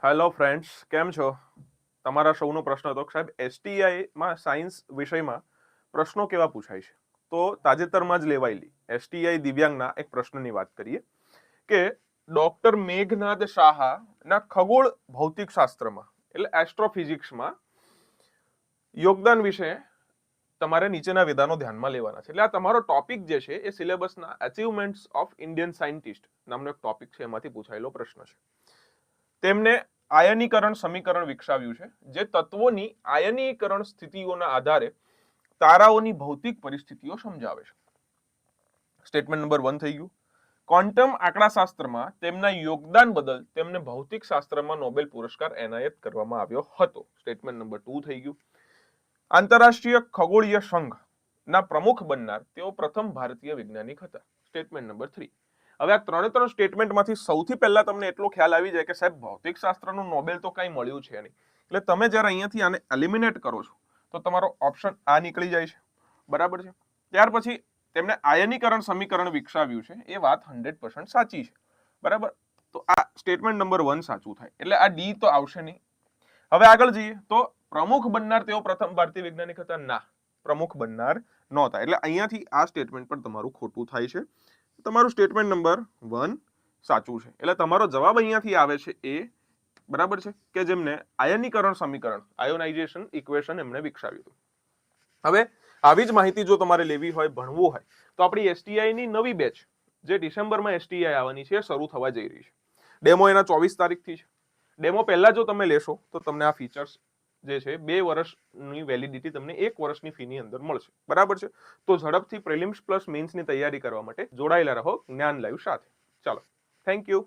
Hello friends, કેમ છો? તમારા સૌનો પ્રશ્ન હતો કે સાહેબ એસટીઆઈમાં સાયન્સ વિષયમાં પ્રશ્નો કેવા પૂછાય છે. તો તાજેતરમાં જ લેવાયેલી એસટીઆઈ દિવ્યાંગના એક પ્રશ્નની વાત કરીએ કે ડોક્ટર મેઘનાદ શાહના ખગોળ ભૌતિક શાસ્ત્રમાં એટલે એસ્ટ્રોફિઝિક્સમાં યોગદાન વિશે તમારે નીચેના વિધાનો ધ્યાનમાં લેવાના છે. એટલે આ તમારો ટોપિક જે છે એ સિલેબસના અચીવમેન્ટ્સ ઓફ ઇન્ડિયન સાયન્ટિસ્ટ નામનો એક ટોપિક છે, એમાંથી પૂછાયેલો પ્રશ્ન છે. તેમને આયનીકરણ સમીકરણ વિકસાવ્યું છે જે તત્વોની આયનીકરણ સ્થિતિઓના આધારે તારાઓની ભૌતિક પરિસ્થિતિઓ સમજાવે છે. સ્ટેટમેન્ટ નંબર 1 થઈ ગયું. ક્વોન્ટમ આંકડાશાસ્ત્રમાં તેમના યોગદાન બદલ તેમને ભૌતિક શાસ્ત્રમાં નોબેલ પુરસ્કાર એનાયત કરવામાં આવ્યો હતો. સ્ટેટમેન્ટ નંબર 2 થઈ ગયું. આંતરરાષ્ટ્રીય ખગોળીય સંઘના પ્રમુખ બનનાર તેઓ પ્રથમ ભારતીય વૈજ્ઞાનિક હતા. Statement number 3. હવે આ ત્રણ સ્ટેટમેન્ટમાંથી સૌથી પહેલા તમને એટલો ખ્યાલ આવી જાય કે સાહેબ ભૌતિક શાસ્ત્રનું નોબેલ તો કઈ મળ્યું છે નહીં. એટલે તમે જ્યારે અહીંયાથી આને એલિમિનેટ કરો છો તો તમારો ઓપ્શન આ નીકળી જાય છે. બરાબર છે. ત્યાર પછી તેમને આયનીકરણ સમીકરણ વિકસાવ્યું છે, એ વાત 100% સાચી છે. બરાબર. તો આ સ્ટેટમેન્ટ નંબર 1 સાચું થાય. એટલે આ ડી તો આવશે નહીં. હવે આગળ જઈએ તો પ્રમુખ બનનાર તેઓ પ્રથમ ભારતીય વૈજ્ઞાનિક હતા. ના, પ્રમુખ બનનાર નહોતા. એટલે અહીંયાથી આ સ્ટેટમેન્ટ પણ તમારું ખોટું થાય છે. તમારું સ્ટેટમેન્ટ નંબર 1 સાચું છે. એટલે તમારો જવાબ અહીંયાથી આવે છે એ. બરાબર છે, કે જેમને આયનીકરણ સમીકરણ આયોનાઇઝેશન ઇક્વેશન એમણે વિકસાવ્યું હતું. હવે આવી જ માહિતી જો તમારે લેવી હોય, ભણવું હોય, તો આપણી એસટીઆઈ ની નવી બેચ જે ડિસેમ્બરમાં એસટીઆઈ આવવાની છે શરૂ થવા જઈ રહી છે. ડેમો એના 24 તારીખથી છે. ડેમો પહેલા જો તમે લેશો તો તમને આ ફીચર્સ જે છે 2 વર્ષની વેલિડિટી તમને 1 વર્ષની ફીની અંદર મળશે. બરાબર છે. તો ઝડપથી પ્રિલિમ્સ પ્લસ મેન્સની તૈયારી કરવા માટે જોડાયેલા રહો જ્ઞાન લાઈવ સાથે. ચાલો, થેન્ક યુ.